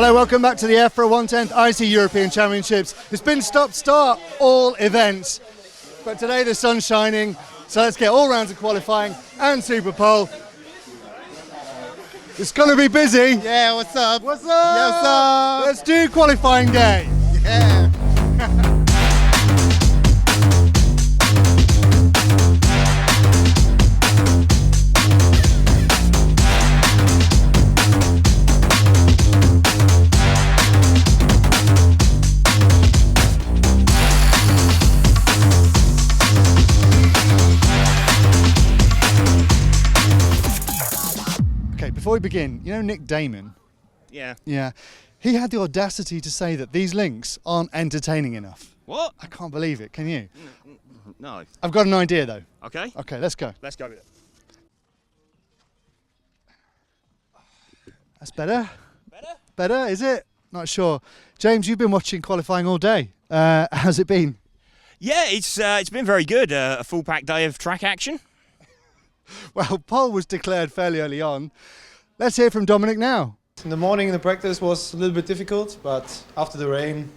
Hello, welcome back to the EFRA 110th IC European Championships. It's been stop-start all events, but today the sun's shining, so let's get all rounds of qualifying and SUPERPOLE. It's going to be busy. Yeah, what's up? What's up? Yeah, what's up? Let's do qualifying day. Yeah. Okay, before we begin, you know Nick Damon? Yeah. Yeah. He had the audacity to say that these links aren't entertaining enough. What? I can't believe it, can you? No. I've got an idea though. Okay. Okay, let's go. Let's go with it. That's better. Better? Better, is it? Not sure. James, you've been watching qualifying all day. How's it been? Yeah, it's been very good. A full packed day of track action. Well, pole was declared fairly early on. Let's hear from Dominic now. In the morning, the practice was a little bit difficult, but after the rain,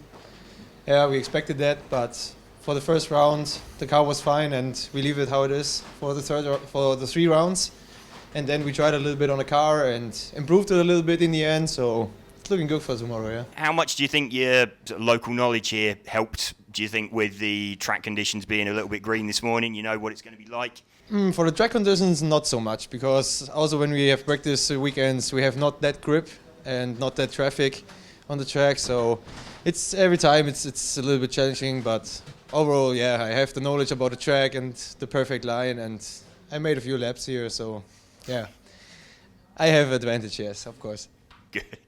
yeah, we expected that. But for the first round, the car was fine, and we leave it how it is for the 3 rounds. And then we tried a little bit on the car and improved it a little bit in the end. So it's looking good for tomorrow. Yeah. How much do you think your local knowledge here helped? Do you think with the track conditions being a little bit green this morning, you know what it's going to be like? For the track conditions, not so much, because also when we have practice weekends, we have not that grip and not that traffic on the track. So it's every time it's a little bit challenging, but overall, yeah, I have the knowledge about the track and the perfect line, and I made a few laps here, so yeah, I have advantage, yes, of course.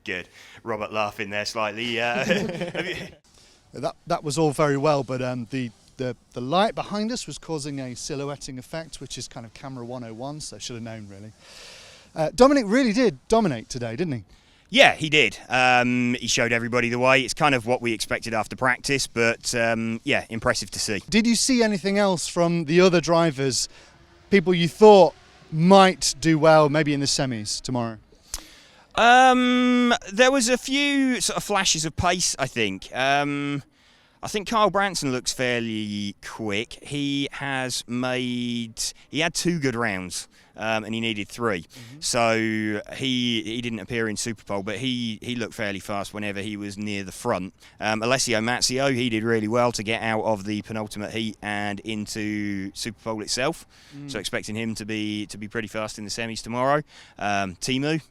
Good. Robert laughing there slightly. That was all very well, but the light behind us was causing a silhouetting effect, which is kind of camera 101, so should have known really. Dominic really did dominate today, didn't he? Yeah, he did. He showed everybody the way. It's kind of what we expected after practice, but yeah, impressive to see. Did you see anything else from the other drivers, people you thought might do well maybe in the semis tomorrow? There was a few sort of flashes of pace, I think. I think Kyle Branson looks fairly quick. He had 2 good rounds, and he needed 3. Mm-hmm. So he didn't appear in SUPERPOLE, but he looked fairly fast whenever he was near the front. Alessio Mazzio, he did really well to get out of the penultimate heat and into SUPERPOLE itself. So expecting him to be pretty fast in the semis tomorrow. Timu,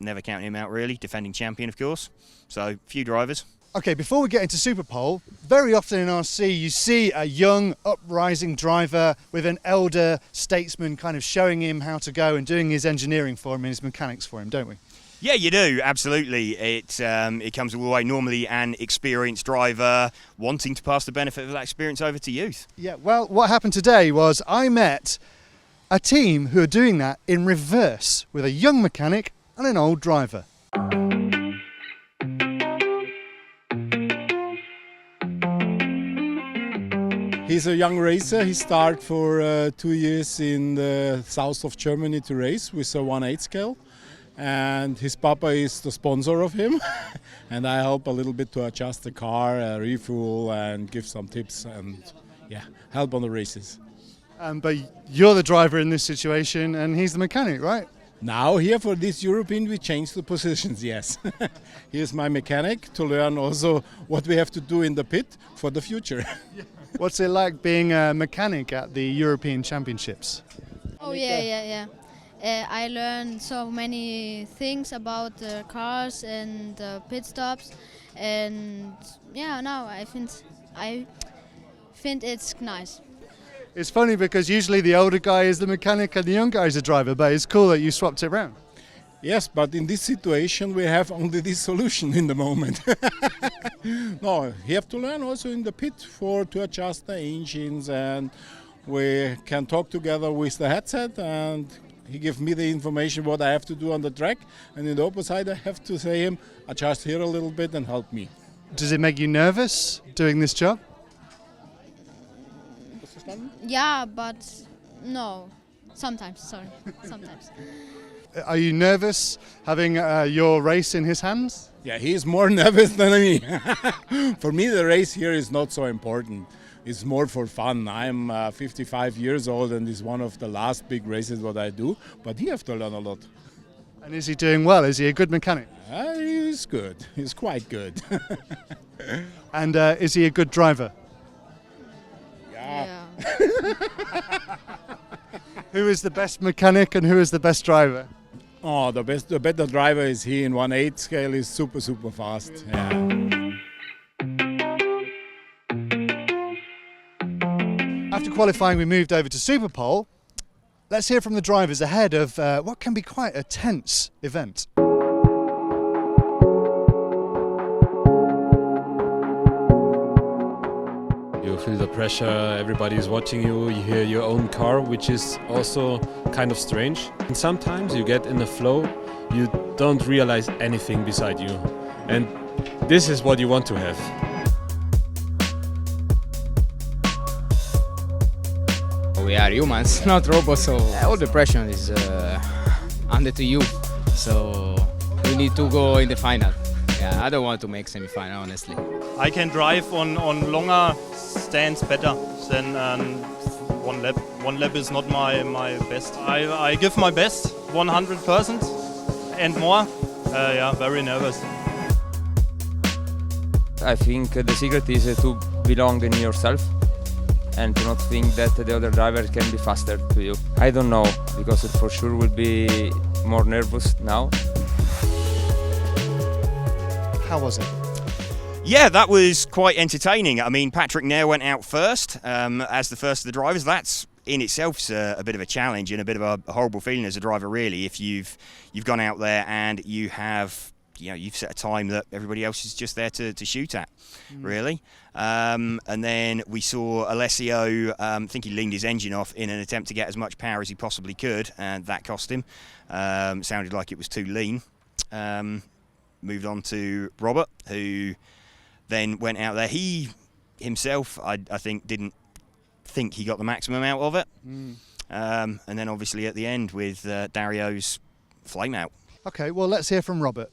never count him out really, defending champion of course. So few drivers. Okay, before we get into SUPERPOLE, very often in RC you see a young, uprising driver with an elder statesman kind of showing him how to go and doing his engineering for him and his mechanics for him, don't we? Yeah, you do, absolutely. It comes all the way, normally an experienced driver wanting to pass the benefit of that experience over to youth. Yeah, well, what happened today was I met a team who are doing that in reverse with a young mechanic and an old driver. He's a young racer. He started for 2 years in the south of Germany to race with a 1/8 scale. And his papa is the sponsor of him. And I help a little bit to adjust the car, refuel and give some tips and help on the races. But you're the driver in this situation and he's the mechanic, right? Now here for this European we changed the positions, yes. Here's my mechanic to learn also what we have to do in the pit for the future. What's it like being a mechanic at the European Championships? Oh yeah. I learned so many things about the cars and pit stops, and yeah, now I think it's nice. It's funny because usually the older guy is the mechanic and the young guy is the driver, but it's cool that you swapped it around. Yes, but in this situation we have only this solution in the moment. No, you have to learn also in the pit to adjust the engines, and we can talk together with the headset and he gives me the information what I have to do on the track, and in the opposite I have to say him adjust here a little bit and help me. Does it make you nervous doing this job? Yeah, but no. Sometimes. Are you nervous having your race in his hands? Yeah, he's more nervous than me. For me, the race here is not so important. It's more for fun. I'm 55 years old and it's one of the last big races what I do, but he have to learn a lot. And is he doing well? Is he a good mechanic? He's good. He's quite good. And is he a good driver? Yeah. Who is the best mechanic and who is the best driver? Oh, the better driver is he in 1/8 scale. Is super fast. Yeah. After qualifying, we moved over to SUPERPOLE. Let's hear from the drivers ahead of what can be quite a tense event. You feel the pressure, everybody is watching you, you hear your own car, which is also kind of strange. And sometimes you get in the flow, you don't realize anything beside you. And this is what you want to have. We are humans, not robots, so all the pressure is under to you. So we need to go in the final. Yeah, I don't want to make semi-final, honestly. I can drive on longer stands better than one lap. One lap is not my best. I give my best, 100% and more. Yeah, very nervous. I think the secret is to belong in yourself and to not think that the other driver can be faster to you. I don't know, because it for sure will be more nervous now. How was it? Yeah, that was quite entertaining. I mean, Patrick Nair went out first as the first of the drivers. That's in itself a bit of a challenge and a bit of a horrible feeling as a driver, really. If you've gone out there and you've set a time that everybody else is just there to shoot at, really. And then we saw Alessio, I think he leaned his engine off in an attempt to get as much power as he possibly could, and that cost him. Sounded like it was too lean. Moved on to Robert, who then went out there. He himself, I think, didn't think he got the maximum out of it. And then obviously at the end with Dario's flame out. Okay, well, let's hear from Robert.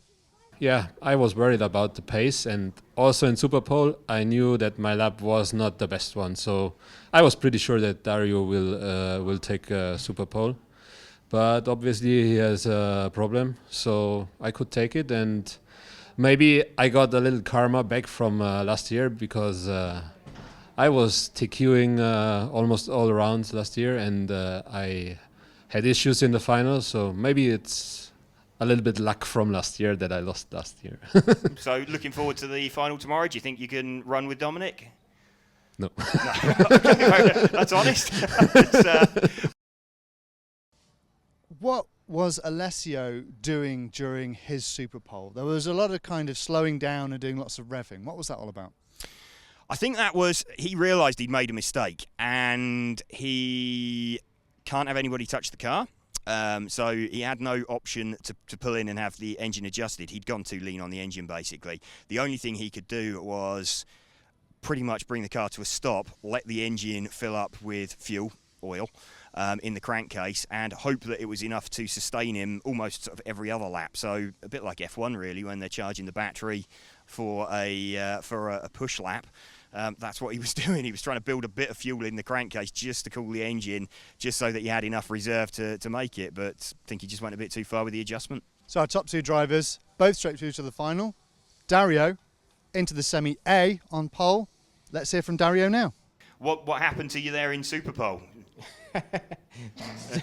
Yeah, I was worried about the pace, and also in SUPERPOLE I knew that my lap was not the best one, so I was pretty sure that Dario will take SUPERPOLE. But obviously he has a problem, so I could take it, and maybe I got a little karma back from last year, because I was TQing almost all around last year, and I had issues in the final, so maybe it's a little bit luck from last year that I lost last year. So looking forward to the final tomorrow. Do you think you can run with Dominic? No. Okay, that's honest. What was Alessio doing during his SUPERPOLE? There was a lot of kind of slowing down and doing lots of revving. What was that all about? I think that was, he realised he'd made a mistake and he can't have anybody touch the car. So he had no option to pull in and have the engine adjusted. He'd gone too lean on the engine, basically. The only thing he could do was pretty much bring the car to a stop, let the engine fill up with fuel, oil, in the crankcase, and hope that it was enough to sustain him almost sort of every other lap. So a bit like F1, really, when they're charging the battery for a push lap. That's what he was doing. He was trying to build a bit of fuel in the crankcase just to cool the engine, just so that he had enough reserve to make it. But I think he just went a bit too far with the adjustment. So our top two drivers, both straight through to the final. Dario into the semi-A on pole. Let's hear from Dario now. What happened to you there in SUPERPOLE?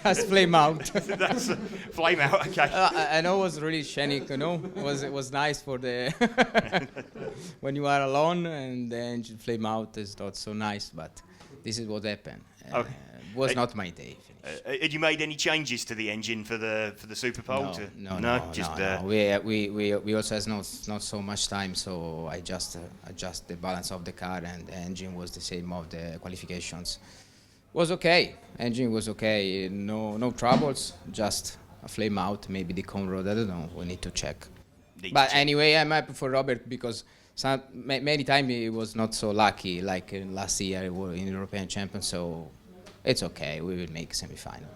Just flame out. That's flame out. Okay. I know it was really scenic. It was nice for the when you are alone and the engine flame out is not so nice. But this is what happened. Okay. Was not my day. Had you made any changes to the engine for the SUPERPOLE? No. We also has not so much time, so I just adjust the balance of the car, and the engine was the same of the qualifications. Was okay. Engine was okay. No troubles. Just a flame out. Maybe the cone rod. I don't know. We need to check. But anyway, I'm happy for Robert, because many times he was not so lucky. Like last year, we were in European champion. So it's okay. We will make semi-final.